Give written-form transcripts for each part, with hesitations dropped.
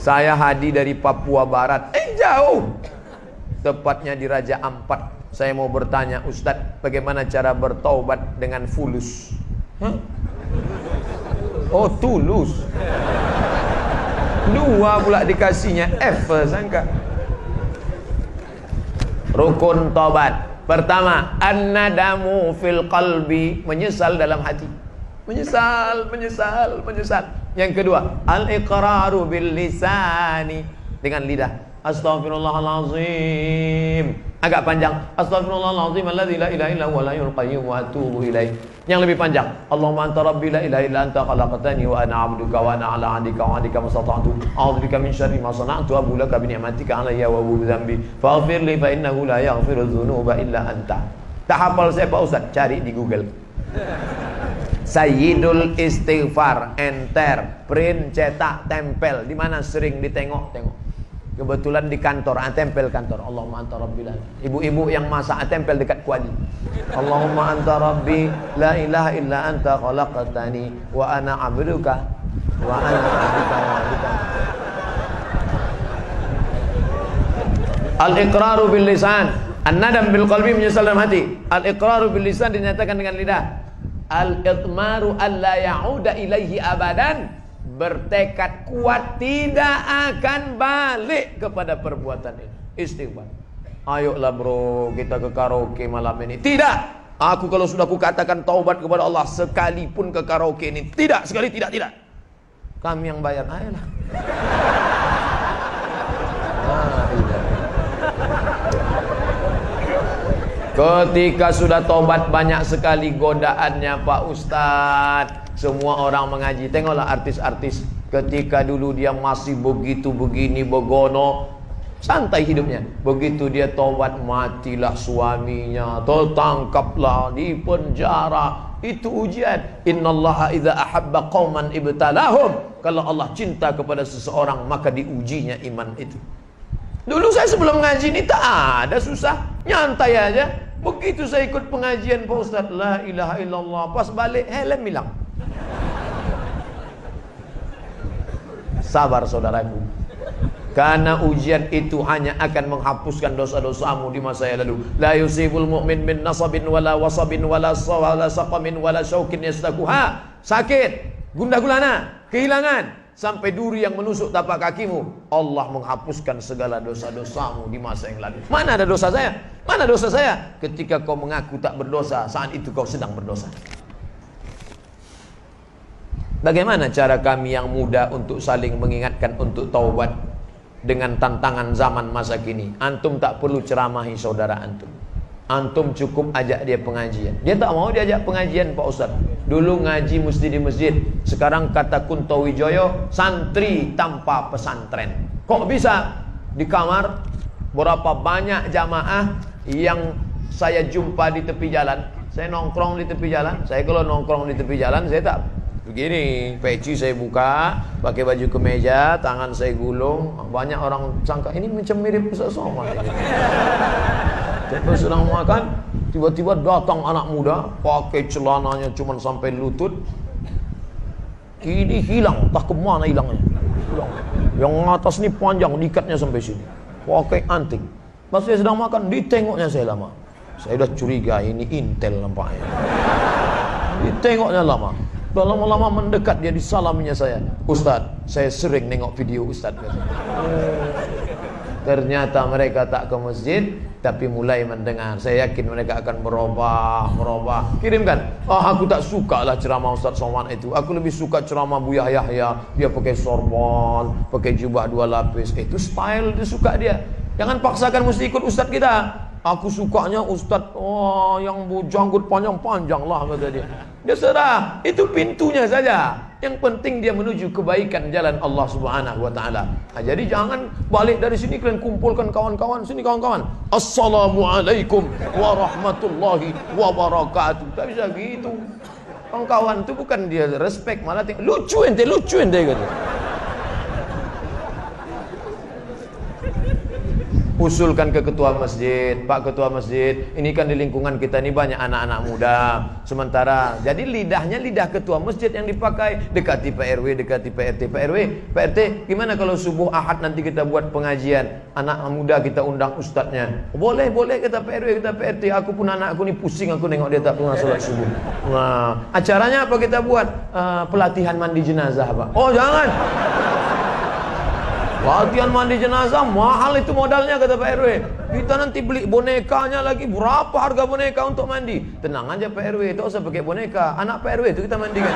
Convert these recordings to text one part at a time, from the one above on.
Saya Hadi dari Papua Barat. Jauh. Tepatnya di Raja Ampat. Saya mau bertanya, Ustadz, bagaimana cara bertaubat dengan fulus? Oh, tulus. Dua pula dikasihnya F, sangka. Rukun taubat. Pertama, an-nadamu fil qalbi, menyesal dalam hati. Menyesal. Yang kedua, al-iqraru bil lisani, dengan lidah. Astaghfirullahalazim. Agak panjang. Astaghfirullahalazim alladzi la ilaha illa huwal hayyul qayyum wa atubu ilaih. Yang lebih panjang, Allahumma anta rabbi la ilaha illa anta khalaqtani wa ana 'abduka wa ana 'ala 'ahdika wa 'adika mastata'tu. A'udzubika min syarri ma sana'tu, abu laka bi ni'matika 'alayya wa abu dzambi. Faghfir li fa innahu la yaghfiru dzunuba illa anta. Tak hafal saya Pak Ustaz, cari di Google. Sayyidul Istighfar, enter, print, cetak, tempel. Di mana sering ditengok-tengok. Kebetulan di kantor, tempel kantor. Allahumma anta rabbi la. Ibu-ibu yang masak tempel dekat kuali. Allahumma anta rabbi la ilaha illa anta khalaqtani wa ana 'abduka wa ana 'abduka wa 'abduka. Al-iqraru bil lisan, an-nadam bil qalbi, menyesal dalam hati. Al-iqraru bil lisan dinyatakan dengan lidah. Al-itmaru alla ya'uda ilaihi abadan, bertekad kuat tidak akan balik kepada perbuatan ini. Istighfar. Ayolah bro, kita ke karaoke malam ini. Tidak. Aku kalau sudah kukatakan taubat kepada Allah, sekalipun ke karaoke ini, tidak, sekali tidak. Kami yang bayar. Ayolah. Ketika sudah taubat, banyak sekali godaannya Pak Ustadz. Semua orang mengaji. Tengoklah artis-artis, ketika dulu dia masih begitu begini begono, santai hidupnya. Begitu dia taubat, matilah suaminya, tertangkaplah, di penjara. Itu ujian. Innallaha idza ahabba qauman ibtalahum. Kalau Allah cinta kepada seseorang, maka diujinya iman itu. Dulu saya sebelum ngaji ini tak ada susah, nyantai aja. Begitu saya ikut pengajian Pak Ustadz, la ilaha illallah, pas balik helm hilang. Sabar saudaraku, karena ujian itu hanya akan menghapuskan dosa-dosamu di masa yang lalu. La yusibul mu'min min nasabin wala wasabin wala saqamin wala syaukin yastakuha. Sakit, gundah gulana, kehilangan, sampai duri yang menusuk tapak kakimu. Allah menghapuskan segala dosa-dosamu di masa yang lalu. Mana ada dosa saya? Mana dosa saya? Ketika kau mengaku tak berdosa, saat itu kau sedang berdosa. Bagaimana cara kami yang muda untuk saling mengingatkan untuk taubat dengan tantangan zaman masa kini? Antum tak perlu ceramahi saudara antum. Antum cukup ajak dia pengajian. Dia tak mau diajak pengajian Pak Ustaz. Dulu ngaji mesti di masjid. Sekarang kata Kunto Wijoyo, santri tanpa pesantren. Kok bisa? Di kamar. Berapa banyak jamaah yang saya jumpa di tepi jalan. Saya nongkrong di tepi jalan. Saya kalau nongkrong di tepi jalan, saya tak begini, peci saya buka, pakai baju kemeja, tangan saya gulung. Banyak orang sangka ini macam mirip Ustaz Somad. Kita sedang makan, tiba-tiba datang anak muda, pakai celananya cuma sampai lutut. Ini hilang, tak kemana hilangnya. Hilang. Yang atas ini panjang, ikatnya sampai sini. Pakai anting. Pas saya sedang makan, ditengoknya saya lama. Saya udah curiga ini intel nampaknya. Ditengoknya lama. Udah lama-lama mendekat, dia disalaminya saya. Ustaz, saya sering nengok video Ustaz. Ternyata mereka tak ke masjid, tapi mulai mendengar. Saya yakin mereka akan merubah. Kirimkan. Aku tak suka lah ceramah Ustaz Somad itu. Aku lebih suka ceramah Buya Yahya. Dia pakai sorban, pakai jubah 2 lapis. Itu style, dia suka dia. Jangan paksakan mesti ikut Ustaz kita. Aku sukanya Ustaz yang janggut panjang-panjang lah, kata dia. Dia serah, itu pintunya saja. Yang penting dia menuju kebaikan jalan Allah Subhanahu wa taala. Nah, jadi jangan balik dari sini kalian kumpulkan kawan-kawan, sini kawan-kawan. Assalamualaikum warahmatullahi wabarakatuh. Tak bisa gitu. Kawan-kawan itu bukan dia respect, malah lucu ente kata. Usulkan ke ketua masjid, Pak ketua masjid, ini kan di lingkungan kita ini banyak anak-anak muda. Sementara jadi lidahnya lidah ketua masjid yang dipakai. Dekati Pak RW, dekati Pak RT. Pak RW, Pak RT, gimana kalau subuh Ahad nanti kita buat pengajian, anak muda kita undang ustadznya? Boleh, boleh, kata Pak RW, kata Pak RT. Aku pun anakku ni pusing, aku nengok dia tak pernah salat subuh. Nah, acaranya apa kita buat? Pelatihan mandi jenazah, Pak. Oh, jangan. Latihan mandi jenazah mahal itu modalnya, kata Pak RW. Kita nanti beli bonekanya lagi. Berapa harga boneka untuk mandi? Tenang aja Pak RW, tak usah pakai boneka. Anak Pak RW itu kita mandikan.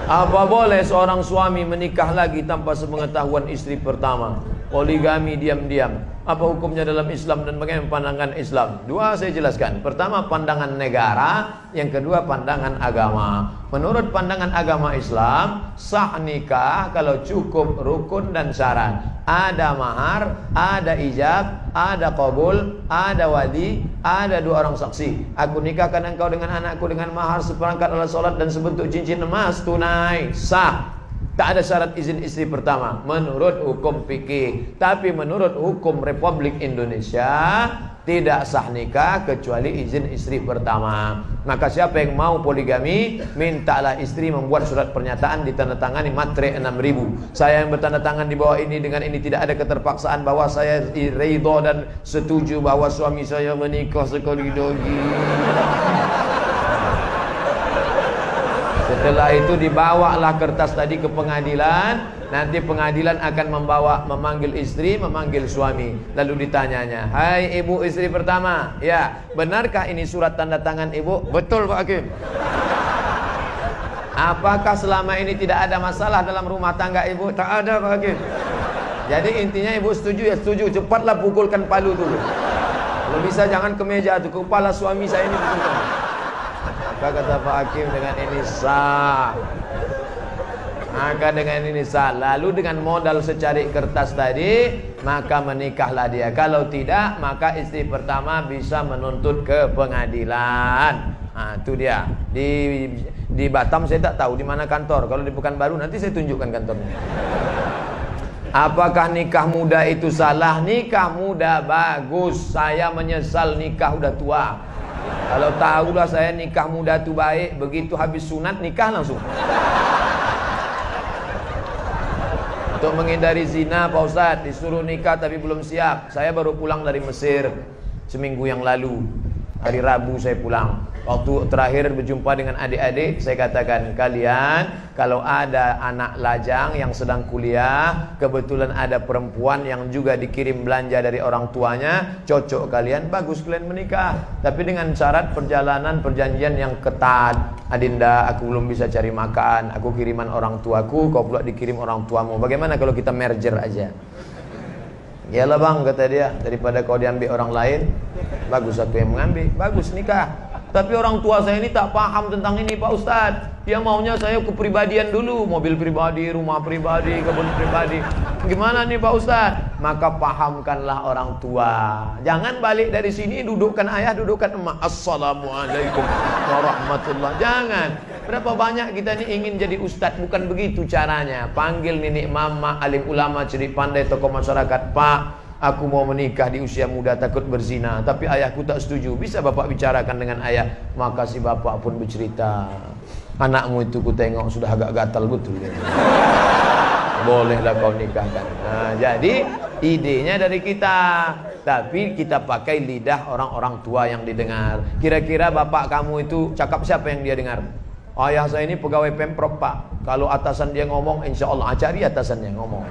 Apa boleh seorang suami menikah lagi tanpa sepengetahuan istri pertama? Poligami diam-diam. Apa hukumnya dalam Islam dan bagaimana pandangan Islam? Dua saya jelaskan. Pertama pandangan negara, yang kedua pandangan agama. Menurut pandangan agama Islam, sah nikah kalau cukup rukun dan syarat. Ada mahar, ada ijab, ada qabul, ada wali, ada dua orang saksi. Aku nikahkan engkau dengan anakku dengan mahar seperangkat alat salat dan sebentuk cincin emas tunai. Sah. Tak ada syarat izin istri pertama menurut hukum fikih. Tapi menurut hukum Republik Indonesia tidak sah nikah kecuali izin istri pertama. Maka siapa yang mau poligami, mintalah istri membuat surat pernyataan ditandatangani matre 6.000. Saya yang bertanda tangan di bawah ini, dengan ini tidak ada keterpaksaan bahwa saya ridho dan setuju bahwa suami saya menikah sekali lagi. Setelah itu dibawalah kertas tadi ke pengadilan. Nanti pengadilan akan memanggil istri, memanggil suami. Lalu ditanyanya, hai ibu istri pertama, ya benarkah ini surat tanda tangan ibu? Betul Pak Hakim. Apakah selama ini tidak ada masalah dalam rumah tangga ibu? Tak ada Pak Hakim. Jadi intinya ibu setuju ya setuju. Cepatlah pukulkan palu dulu. Kalau bisa jangan ke meja tuh, kepala suami saya ini pukulkan. Maka kata Pak Hakim dengan ini sah. Maka dengan ini sah. Lalu dengan modal secari kertas tadi, maka menikahlah dia. Kalau tidak, maka istri pertama bisa menuntut ke pengadilan. Nah, itu dia. Di Batam saya tak tahu di mana kantor. Kalau di Pekanbaru nanti saya tunjukkan kantornya. Apakah nikah muda itu salah? Nikah muda bagus. Saya menyesal nikah udah tua. Kalau tahulah saya nikah muda itu baik, begitu habis sunat nikah langsung. Untuk menghindari zina Pak Ustadz, disuruh nikah tapi belum siap. Saya baru pulang dari Mesir seminggu yang lalu. Hari Rabu saya pulang. Waktu terakhir berjumpa dengan adik-adik, saya katakan, kalian kalau ada anak lajang yang sedang kuliah, kebetulan ada perempuan yang juga dikirim belanja dari orang tuanya, cocok kalian, bagus kalian menikah. Tapi dengan syarat perjanjian yang ketat. Adinda, aku belum bisa cari makan, aku kiriman orang tuaku, kau pula dikirim orang tuamu. Bagaimana kalau kita merger aja? Yalah bang, kata dia, daripada kau diambil orang lain, bagus aku yang mengambil, bagus nikah. Tapi orang tua saya ini tak paham tentang ini Pak Ustadz. Dia maunya saya kepribadian dulu, mobil pribadi, rumah pribadi, kebun pribadi. Gimana nih Pak Ustadz? Maka pahamkanlah orang tua. Jangan balik dari sini dudukkan ayah, dudukkan emak. Assalamualaikum warahmatullah. Jangan. Berapa banyak kita ini ingin jadi ustadz, bukan begitu caranya. Panggil nenek mama, alim ulama, cerdik pandai, tokoh masyarakat. Pak, aku mau menikah di usia muda, takut berzina, tapi ayahku tak setuju. Bisa bapak bicarakan dengan ayah? Maka si bapak pun bercerita, anakmu itu ku tengok sudah agak gatal betul gitu. Bolehlah kau nikahkan. Nah, jadi idenya dari kita, tapi kita pakai lidah orang-orang tua yang didengar. Kira-kira bapak kamu itu cakap siapa yang dia dengar? Ayah saya ini pegawai Pemprov Pak. Kalau atasan dia ngomong, insya Allah cari atasannya ngomong.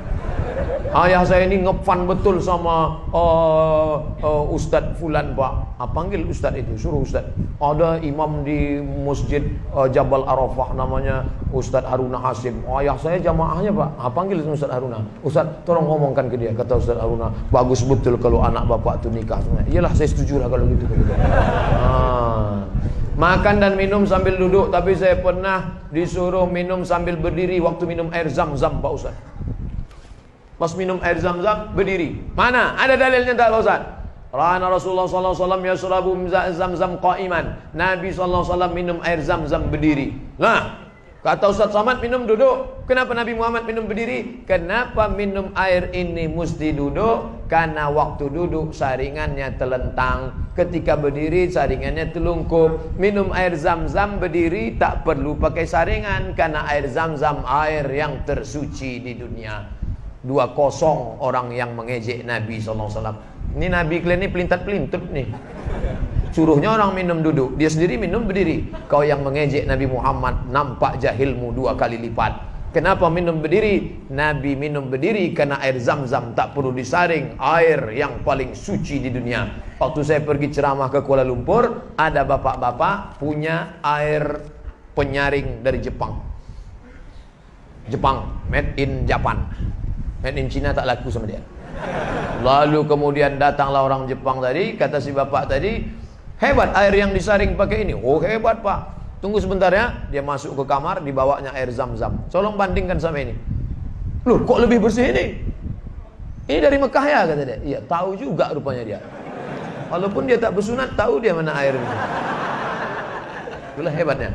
Ayah saya ini ngefan betul sama Ustadz Fulan Pak. Panggil Ustadz itu, suruh Ustadz. Ada imam di masjid Jabal Arafah namanya Ustadz Haruna Hasim. Ayah saya jamaahnya Pak. Panggil Ustadz Haruna. Ustadz tolong ngomongkan ke dia. Kata Ustadz Haruna, bagus betul kalau anak bapak itu nikah. Iyalah saya setuju lah kalau gitu. Makan dan minum sambil duduk. Tapi saya pernah disuruh minum sambil berdiri waktu minum air zam-zam Pak Ustadz. Pas minum air zam-zam berdiri. Mana? Ada dalilnya tak Pak Ustadz? Rana Rasulullah SAW yasrabu zam-zam qa'iman. Nabi SAW minum air zam-zam berdiri. Nah, Kata Ustaz Somad, minum duduk. Kenapa Nabi Muhammad minum berdiri? Kenapa minum air ini mesti duduk? Karena waktu duduk saringannya telentang, ketika berdiri saringannya telungkup. Minum air zam-zam berdiri tak perlu pakai saringan, karena air zam-zam air yang tersuci di dunia. 2-0 orang yang mengejek Nabi SAW. Ini Nabi kalian ini pelintat-pelintut nih. Suruhnya orang minum duduk, dia sendiri minum berdiri. Kau yang mengejek Nabi Muhammad, nampak jahilmu 2 kali lipat. Kenapa minum berdiri? Nabi minum berdiri karena air zam-zam tak perlu disaring, air yang paling suci di dunia. Waktu saya pergi ceramah ke Kuala Lumpur, ada bapak-bapak punya air penyaring dari Jepang. Jepang, made in Japan. Made in China tak laku sama dia. Lalu kemudian datanglah orang Jepang tadi, kata si bapak tadi, hebat air yang disaring pakai ini. Oh hebat pak. Tunggu sebentar ya. Dia masuk ke kamar, dibawanya air zam-zam. Tolong bandingkan sama ini. Loh kok lebih bersih ini? Ini dari Mekah ya kata dia. Iya tahu juga rupanya dia. Walaupun dia tak bersunat, tahu dia mana air ini. Itulah hebatnya.